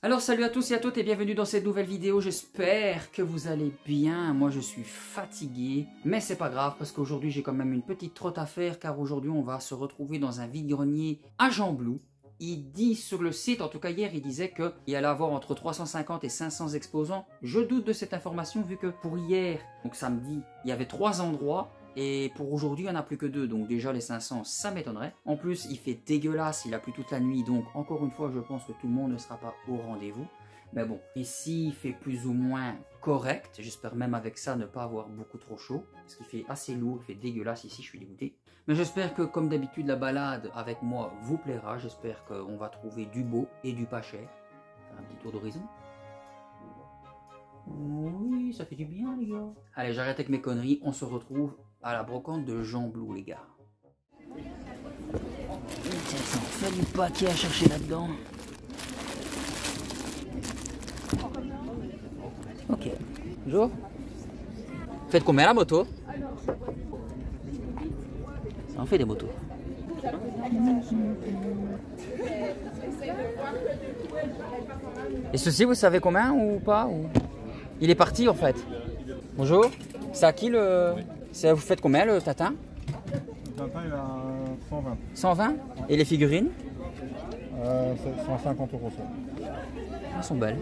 Alors salut à tous et à toutes et bienvenue dans cette nouvelle vidéo, j'espère que vous allez bien. Moi je suis fatigué, mais c'est pas grave parce qu'aujourd'hui j'ai quand même une petite trotte à faire car aujourd'hui on va se retrouver dans un vide-grenier à Gembloux. Il dit sur le site, en tout cas hier il disait qu'il allait avoir entre 350 et 500 exposants. Je doute de cette information vu que pour hier, donc samedi, il y avait 3 endroits. Et pour aujourd'hui, il n'y en a plus que 2, donc déjà les 500, ça m'étonnerait. En plus, il fait dégueulasse, il a plu toute la nuit, donc encore une fois, je pense que tout le monde ne sera pas au rendez-vous. Mais bon, ici, il fait plus ou moins correct. J'espère même avec ça ne pas avoir beaucoup trop chaud, parce qu'il fait assez lourd, il fait dégueulasse ici, je suis dégoûté. Mais j'espère que, comme d'habitude, la balade avec moi vous plaira. J'espère qu'on va trouver du beau et du pas cher. Faire un petit tour d'horizon. Oui, ça fait du bien, les gars. Allez, j'arrête avec mes conneries, on se retrouve à la brocante de Gembloux, les gars. Tiens, ça en fait du paquet à chercher là-dedans. Ok. Bonjour. Faites combien la moto? Ça en fait des motos. Et ceci, vous savez combien ou pas ou... Il est parti en fait. Bonjour. C'est à qui le... Vous faites combien le tatin? Le tatin il a 120. 120? Et les figurines? 150 euros ça. Elles sont belles.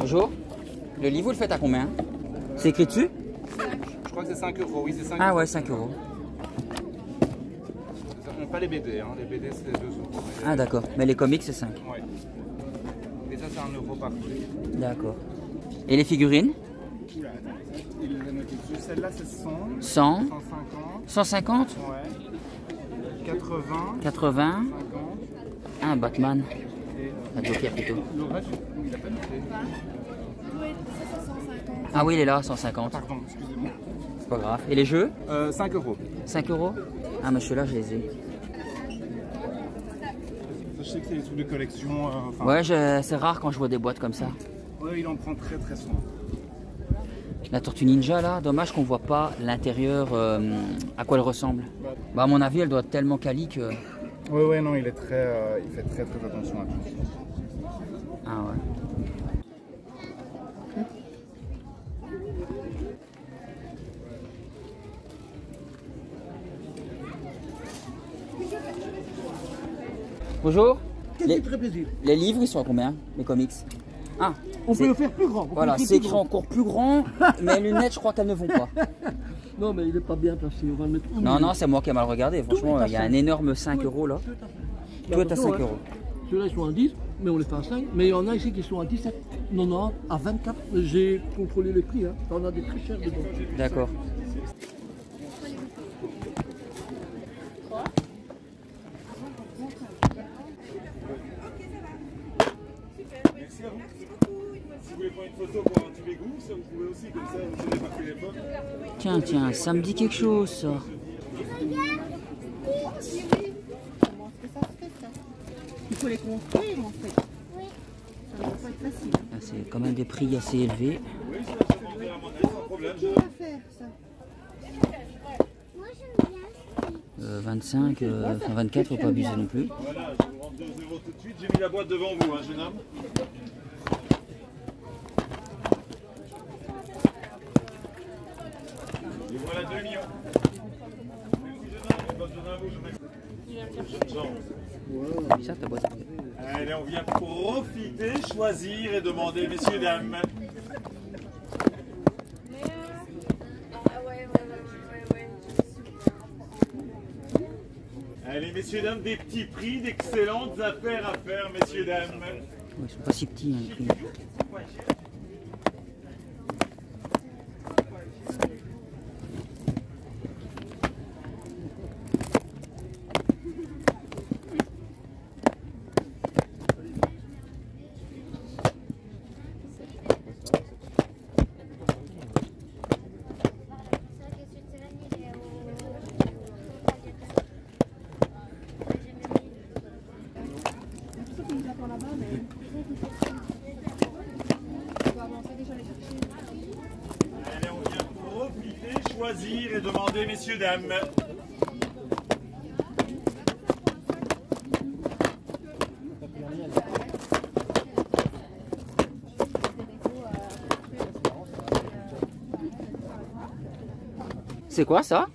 Bonjour. Le livre, vous le faites à combien? C'est écrit dessus? Je crois que c'est 5 euros, oui c'est 5 Ah euros. ouais, 5 euros. Pas les BD, hein. Les BD c'est 2 euros. Ah d'accord, mais les comics c'est 5. Ouais. Et ça c'est 1 euro par truc. D'accord. Et les figurines? Il les a notés dessus. Celle-là c'est 100. 100. 150. 150? Ouais. 80. 80. 50. Un Batman. Et Un Joker plutôt. le reste, il a pas noté. Ah oui, il est là, 150. Pardon, excusez-moi. C'est pas grave. Et les jeux? 5 euros. 5 euros? Ah mais ceux-là, je les ai. Je sais que c'est des trucs de collection. Ouais, c'est rare quand je vois des boîtes comme ça. Ouais, il en prend très très soin. La Tortue Ninja là, dommage qu'on voit pas l'intérieur, à quoi elle ressemble. Bah à mon avis, elle doit être tellement quali que... Ouais, non, il est très, il fait très très attention à tout. Ah ouais. Bonjour. Qu'est-ce qui te ferait plaisir? Les livres, ils sont à combien? Les comics? Ah, On peut le faire plus grand. voilà, c'est écrit encore plus grand, mais les lunettes, je crois qu'elles ne vont pas. Non, mais il n'est pas bien placé. On va le mettre au Non, milieu. non, c'est moi qui ai mal regardé. Franchement, est à il y a un 5. énorme 5 euros là. Tout est à 5 euros. Ceux-là, ils sont à 10, mais on les fait à 5. Mais il y en a ici qui sont à 17, 90, à 24. J'ai contrôlé les prix. Hein. On a des très chers dedans. D'accord. Merci à vous. Si vous voulez prendre une photo pour un petit égout, ça vous pouvez aussi, comme ça vous tenez par téléphone. Tiens, ça me dit quelque chose ça. Il faut les construire en fait. Oui. Ça ne va pas être facile. Ah, c'est quand même des prix assez élevés. Oui, ça c'est monté à mon aise, sans problème. Qui va faire ça? Moi j'aime bien. 25, enfin 24, faut pas abuser non plus. Voilà, je vous rentre 2 euros tout de suite. J'ai mis la boîte devant vous, hein, jeune homme. Et voilà 2 millions. Merci jeune homme, bonne journée à vous, jeune homme. Ça, ta boîte. Allez, on vient profiter, choisir et demander, messieurs, dames. Allez, messieurs, dames, des petits prix, d'excellentes affaires à faire, messieurs, dames. Ouais, ils sont pas si petits, hein, les prix. Allez, on vient profiter, choisir et demander, messieurs, dames. C'est quoi ça?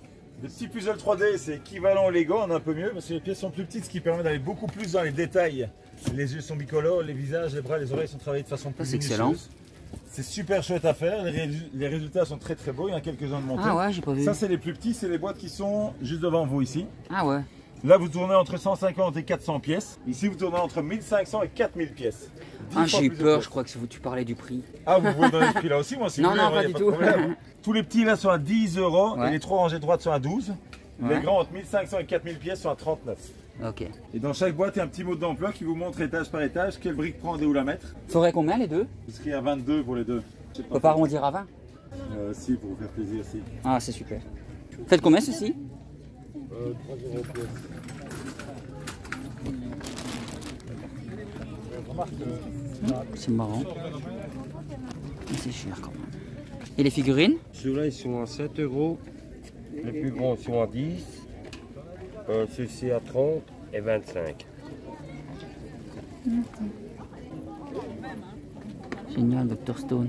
Le petit puzzle 3D, c'est équivalent au Lego, on a un peu mieux parce que les pièces sont plus petites, ce qui permet d'aller beaucoup plus dans les détails. Les yeux sont bicolores, les visages, les bras, les oreilles sont travaillés de façon plus c'est excellent. C'est super chouette à faire, les résultats sont très très beaux, il y en a quelques-uns de montés. Ah ouais, j'ai pas vu. Ça c'est les plus petits, c'est les boîtes qui sont juste devant vous ici. Ah ouais. Là vous tournez entre 150 et 400 pièces. Ici vous tournez entre 1500 et 4000 pièces. Ah, j'ai eu peur, je crois que tu parlais du prix. Ah, vous pouvez donner ce prix là aussi, moi si Non, vous non, voulez, pas y a du tout. de problème. Tous les petits là sont à 10 € Ouais. et les 3 rangées de droite sont à 12. Ouais. Les grands entre 1500 et 4000 pièces sont à 39. Ok. Et dans chaque boîte, il y a un petit mot d'emploi qui vous montre étage par étage quelle brique prendre et où la mettre. Faudrait combien les deux? Vous serez à 22 pour les deux. Je sais On peut pas arrondir à 20? Si, pour vous faire plaisir, si. Ah, c'est super. Faites combien ceci? 3 € pièce. C'est marrant. Mais c'est cher quand même. Et les figurines? Ceux-là, ils sont à 7 €. Les plus grands sont à 10. Ceux-ci à 30 et 25. Génial, Dr Stone.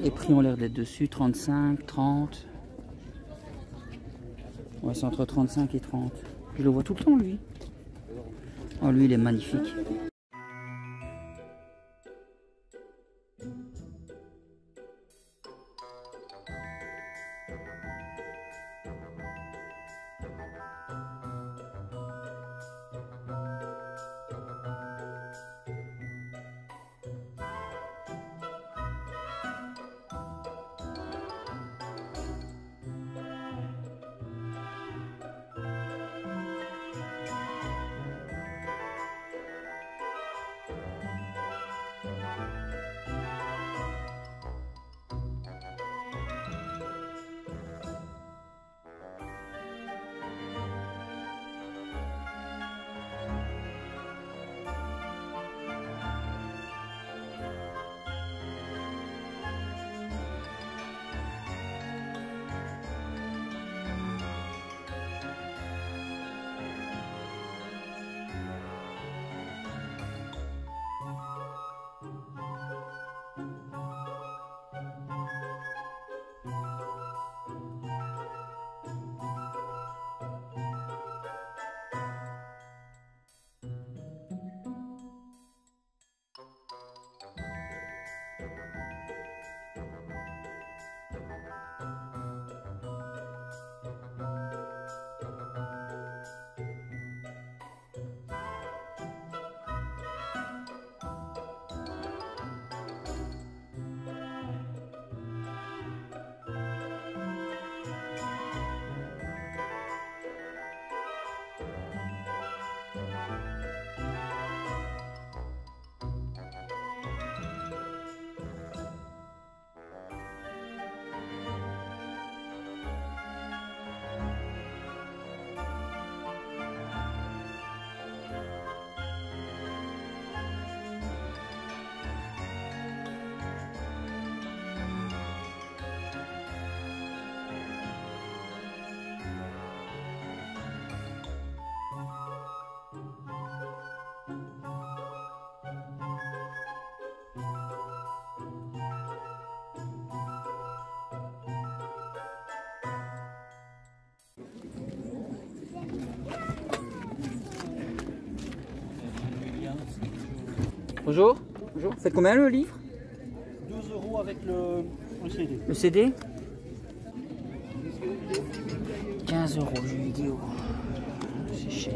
les prix ont l'air d'être dessus, 35, 30. Ouais, c'est entre 35 et 30. Je le vois tout le temps, lui. Oh, lui, il est magnifique. Bonjour. Bonjour. Faites combien le livre? 12 € avec le CD. Le CD 15 € jeux vidéo. C'est cher.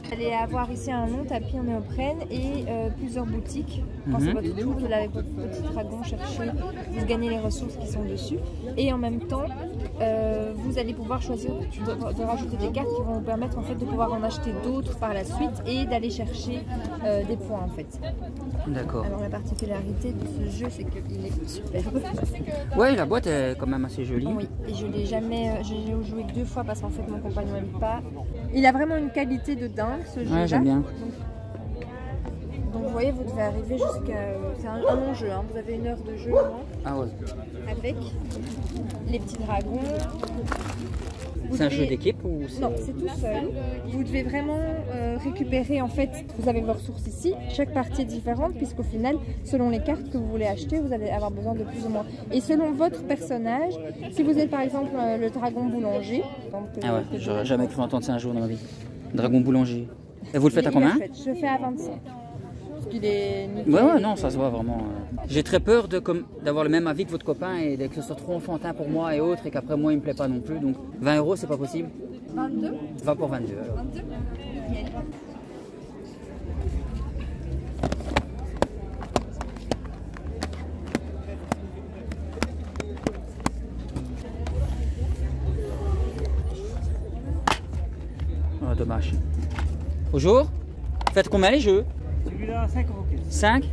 Vous allez avoir ici un long tapis en néoprène et plusieurs boutiques. Quand c'est votre tour, vous allez avec votre petit dragon chercher, vous gagnez les ressources qui sont dessus. Et en même temps, vous allez pouvoir choisir de rajouter des cartes qui vont vous permettre en fait, de pouvoir en acheter d'autres par la suite et d'aller chercher des points en fait. D'accord. Alors la particularité de ce jeu, c'est qu'il est superbe. Ouais, la boîte est quand même assez jolie. Oui, et je l'ai jamais, j'ai joué que 2 fois parce qu'en fait mon compagnon n'aime pas. Il a vraiment une qualité de dingue ce jeu. Ouais, j'aime bien. Donc vous voyez, vous devez arriver jusqu'à... C'est un long jeu, hein. Vous avez 1 heure de jeu au moins, Ah ouais. avec les petits dragons. C'est un jeu d'équipe ou c'est... Non, c'est tout seul. Vous devez vraiment récupérer, en fait, vous avez vos ressources ici. Chaque partie est différente puisqu'au final, selon les cartes que vous voulez acheter, vous allez avoir besoin de plus ou moins. Et selon votre personnage, si vous êtes par exemple le dragon boulanger... Donc, ah ouais, j'aurais jamais cru entendre ça un jour dans ma vie. Dragon boulanger. Et vous le faites à combien? Je le fais à 25. Parce qu'il est nickel. Ouais, non, ça se voit vraiment. J'ai très peur d'avoir le même avis que votre copain et que ce soit trop enfantin pour moi et autres et qu'après moi il me plaît pas non plus. Donc 20 €, c'est pas possible. 22. Va pour 22 alors. 22. Nickel. Oh, dommage. Bonjour. Faites combien les jeux? Celui-là, 5 €. 5?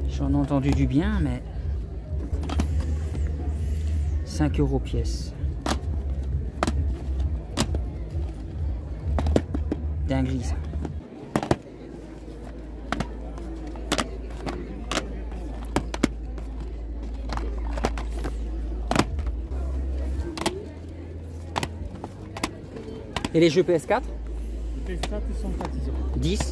J'en ai entendu du bien, mais 5 € pièce. Dinguerie ça. Et les jeux PS4? Les PS4, ils sont à 10 €. 10.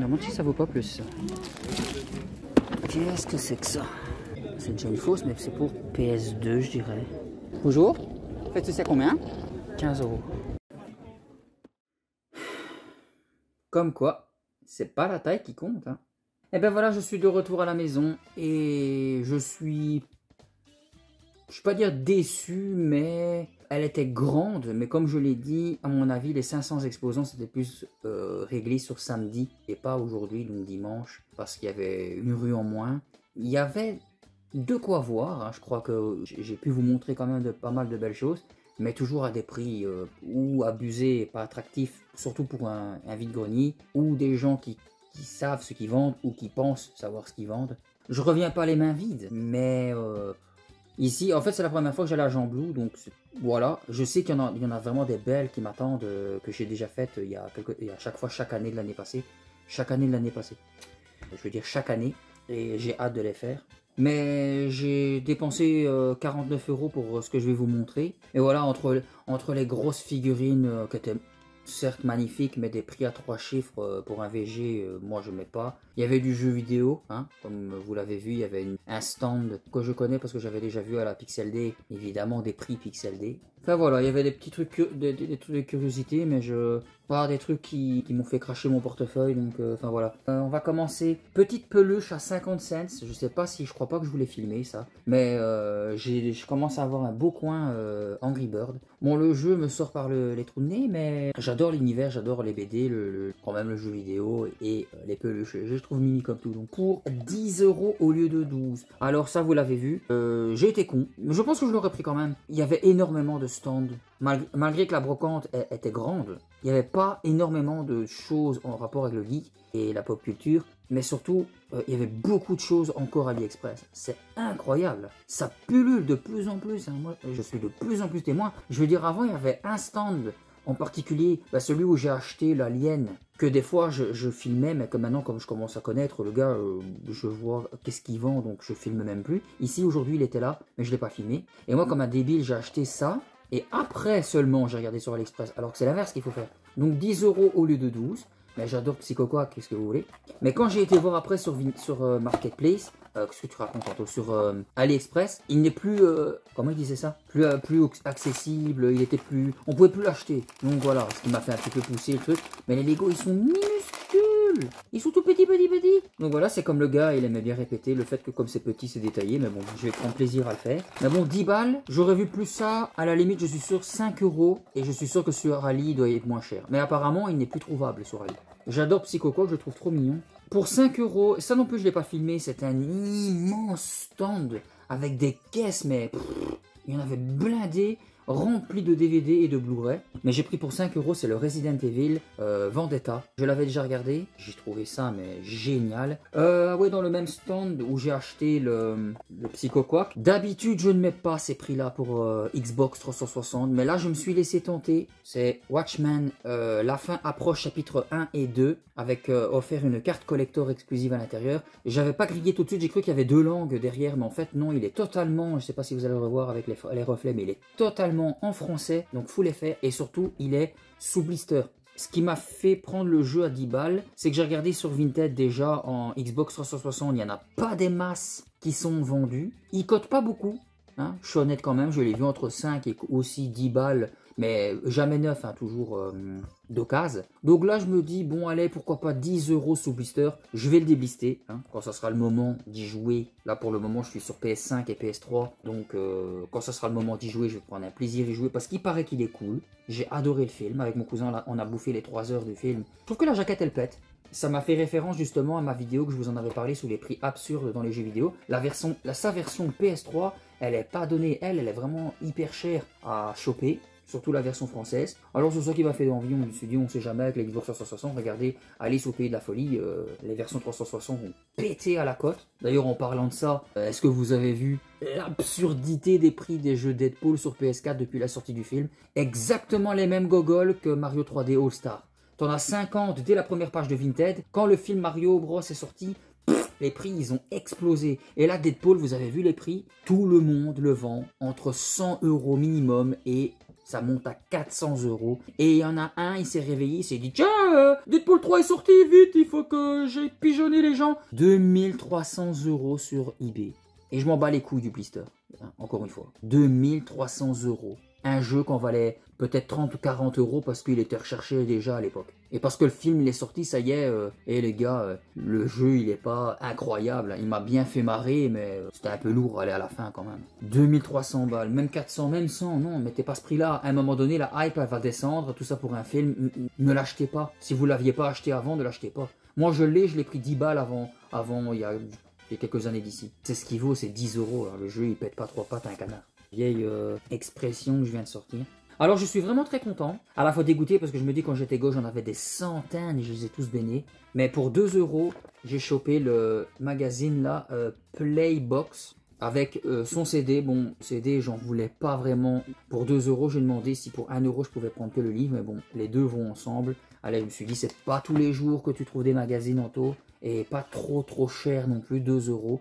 me demande si ça vaut pas plus ça. Qu'est-ce que c'est que ça? C'est déjà une fausse, mais c'est pour PS2, je dirais. Bonjour. Faites ceci à combien? 15 €. Comme quoi, c'est pas la taille qui compte. Hein. Et ben voilà, je suis de retour à la maison et je suis vais pas dire déçu, mais elle était grande. Mais comme je l'ai dit, à mon avis, les 500 exposants, c'était plus réglé sur samedi et pas aujourd'hui, donc dimanche, parce qu'il y avait une rue en moins. Il y avait de quoi voir, hein. Je crois que j'ai pu vous montrer quand même pas mal de belles choses, mais toujours à des prix ou abusés et pas attractifs, surtout pour un vide-grenier, ou des gens qui savent ce qu'ils vendent ou qui pensent savoir ce qu'ils vendent. Je reviens pas les mains vides, mais ici, en fait, c'est la première fois que j'allais à Jean Blou, donc voilà. Je sais qu'il y en a vraiment des belles qui m'attendent, que j'ai déjà faites il y a chaque année de l'année passée. Chaque année de l'année passée. Je veux dire chaque année, et j'ai hâte de les faire. Mais j'ai dépensé 49 € pour ce que je vais vous montrer. Et voilà, entre les grosses figurines qui étaient certes magnifiques, mais des prix à 3 chiffres pour un VG, moi je mets pas. Il y avait du jeu vidéo, hein, comme vous l'avez vu, il y avait un stand que je connais parce que j'avais déjà vu à la Pixel Day, évidemment des prix Pixel Day. Enfin voilà, il y avait des petits trucs, des trucs de curiosité, mais pas des trucs qui m'ont fait cracher mon portefeuille, donc enfin voilà. On va commencer. Petite peluche à 50 cents, je sais pas si, je crois pas que je voulais filmer ça, mais je commence à avoir un beau coin Angry Bird. Bon, le jeu me sort par les trous de nez, mais j'adore l'univers, j'adore les BD, quand même le jeu vidéo et les peluches. Je trouve mini comme tout, donc pour 10 € au lieu de 12. Alors ça, vous l'avez vu, j'ai été con, mais je pense que je l'aurais pris quand même. Il y avait énormément de stands, malgré que la brocante était grande, il n'y avait pas énormément de choses en rapport avec le geek et la pop culture, mais surtout, il y avait beaucoup de choses encore à AliExpress. C'est incroyable, ça pullule de plus en plus, hein. Moi, je suis de plus en plus témoin. Je veux dire, avant, il y avait un stand en particulier, celui où j'ai acheté l'Alien, que des fois je filmais, mais que maintenant, comme je commence à connaître le gars, je vois qu'est-ce qu'il vend, donc je filme même plus. Ici, aujourd'hui, il était là, mais je ne l'ai pas filmé. Et moi, comme un débile, j'ai acheté ça, et après seulement, j'ai regardé sur AliExpress, alors que c'est l'inverse qu'il faut faire. Donc 10 € au lieu de 12. Mais j'adore Psycho Quack, qu'est-ce que vous voulez. Mais quand j'ai été voir après sur Marketplace, qu'est-ce que tu racontes tantôt, sur AliExpress, il n'est plus, comment il disait ça, plus accessible, il était plus, on pouvait plus l'acheter. Donc voilà, ce qui m'a fait un petit peu pousser le truc. Mais les Lego, ils sont minuscules, ils sont tout petits. Donc voilà, c'est comme le gars, il aimait bien répéter le fait que comme c'est petit, c'est détaillé. Mais bon, je vais prendre plaisir à le faire. Mais bon, 10 balles, j'aurais vu plus ça, à la limite, je suis sûr 5 €. Et je suis sûr que sur Ali, il doit être moins cher. Mais apparemment, il n'est plus trouvable sur Ali. J'adore Psycho Quack, je le trouve trop mignon. Pour 5 €, ça non plus je ne l'ai pas filmé, c'est un immense stand avec des caisses, mais il y en avait blindé, rempli de DVD et de Blu-ray. Mais j'ai pris pour 5 €, c'est le Resident Evil Vendetta. Je l'avais déjà regardé, j'ai trouvé ça mais génial. Ouais, dans le même stand où j'ai acheté le Psycho Quack. D'habitude, je ne mets pas ces prix-là pour Xbox 360, mais là, je me suis laissé tenter. C'est Watchmen, la fin approche chapitre 1 et 2, avec offert une carte collector exclusive à l'intérieur. J'avais pas grillé tout de suite, j'ai cru qu'il y avait 2 langues derrière, mais en fait, non, il est totalement, je sais pas si vous allez le revoir avec les reflets, mais il est totalement en français, donc full effet, et surtout il est sous blister. Ce qui m'a fait prendre le jeu à 10 balles, c'est que j'ai regardé sur Vinted déjà en Xbox 360, il n'y en a pas des masses qui sont vendues. Il cote pas beaucoup, hein, je suis honnête quand même, je l'ai vu entre 5 et aussi 10 balles, mais jamais neuf, hein, toujours d'occasion. Donc là, je me dis, bon, allez, pourquoi pas 10 € sous blister. Je vais le déblister, hein, quand ça sera le moment d'y jouer. Là, pour le moment, je suis sur PS5 et PS3. Donc, quand ça sera le moment d'y jouer, je vais prendre un plaisir d'y jouer parce qu'il paraît qu'il est cool. J'ai adoré le film. Avec mon cousin, là, on a bouffé les 3 heures du film. Je trouve que la jaquette, elle pète. Ça m'a fait référence justement à ma vidéo que je vous en avais parlé sous les prix absurdes dans les jeux vidéo. Sa version PS3, elle n'est pas donnée. Elle est vraiment hyper chère à choper. Surtout la version française. Alors c'est ça qui m'a fait envie, on se dit on sait jamais avec la Xbox 360, regardez, Alice au pays de la folie, les versions 360 vont péter à la cote. D'ailleurs en parlant de ça, est-ce que vous avez vu l'absurdité des prix des jeux Deadpool sur PS4 depuis la sortie du film? Exactement les mêmes gogoles que Mario 3D All Star. T'en as 50 dès la première page de Vinted, quand le film Mario Bros est sorti, les prix ils ont explosé. Et là Deadpool, vous avez vu les prix? Tout le monde le vend entre 100 € minimum et Ça monte à 400 €. Et il y en a un, il s'est réveillé, il s'est dit, tiens, Deadpool 3 est sorti, vite, il faut que j'aille pigeonner les gens. 2300 € sur eBay. Et je m'en bats les couilles du blister. Hein, encore une fois. 2300 €. Un jeu qu'on valait peut-être 30 ou 40 € parce qu'il était recherché déjà à l'époque. Et parce que le film il est sorti, ça y est, et les gars, le jeu il est pas incroyable. Il m'a bien fait marrer, mais c'était un peu lourd à aller à la fin quand même. 2300 balles, même 400, même 100, non, mettez pas ce prix-là. À un moment donné, la hype elle va descendre, tout ça pour un film. Ne l'achetez pas. Si vous l'aviez pas acheté avant, ne l'achetez pas. Moi je l'ai pris 10 balles avant il y a quelques années d'ici. C'est ce qu'il vaut, c'est 10 €. Le jeu il pète pas trois pattes à un canard. Vieille expression que je viens de sortir. Alors je suis vraiment très content, à la fois dégoûté parce que je me dis quand j'étais gauche j'en avais des centaines et je les ai tous baignés. Mais pour 2 €, j'ai chopé le magazine là, Playbox, avec son CD. Bon, CD j'en voulais pas vraiment. Pour 2 €, j'ai demandé si pour 1 € je pouvais prendre que le livre, mais bon, les deux vont ensemble. Allez, je me suis dit c'est pas tous les jours que tu trouves des magazines en taux, et pas trop cher non plus, 2 €.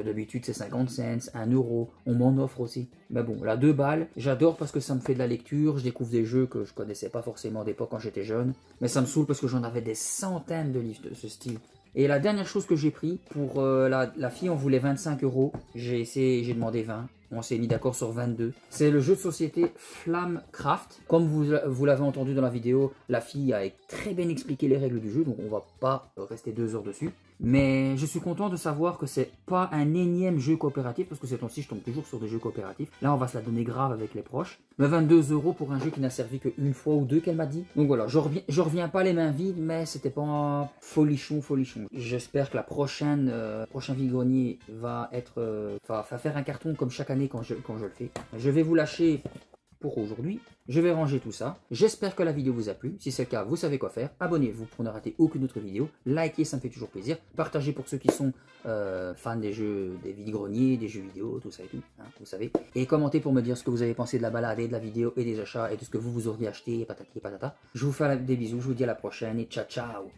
D'habitude c'est 50 cents, 1 €, on m'en offre aussi. Mais bon, là 2 balles, j'adore parce que ça me fait de la lecture, je découvre des jeux que je connaissais pas forcément d'époque quand j'étais jeune. Mais ça me saoule parce que j'en avais des centaines de livres de ce style. Et la dernière chose que j'ai pris, pour la fille on voulait 25 €, j'ai demandé 20. On s'est mis d'accord sur 22. C'est le jeu de société Flamecraft. Comme vous l'avez entendu dans la vidéo, la fille a très bien expliqué les règles du jeu, donc on va pas rester 2 heures dessus. Mais je suis content de savoir que c'est pas un énième jeu coopératif, parce que ces temps-ci je tombe toujours sur des jeux coopératifs. Là on va se la donner grave avec les proches. Mais 22 € pour un jeu qui n'a servi qu'une fois ou deux qu'elle m'a dit. Donc voilà, je reviens pas les mains vides, mais c'était pas folichon. J'espère que la prochain vide-grenier va faire un carton comme chaque année quand je le fais. Je vais vous lâcher pour aujourd'hui. Je vais ranger tout ça. J'espère que la vidéo vous a plu. Si c'est le cas, vous savez quoi faire. Abonnez-vous pour ne rater aucune autre vidéo. Likez, ça me fait toujours plaisir. Partagez pour ceux qui sont fans des jeux, des vide-greniers, des jeux vidéo, tout ça et tout. Hein, vous savez. Et commentez pour me dire ce que vous avez pensé de la balade et de la vidéo et des achats et de ce que vous auriez acheté, patati et patata. Je vous fais des bisous. Je vous dis à la prochaine et ciao ciao.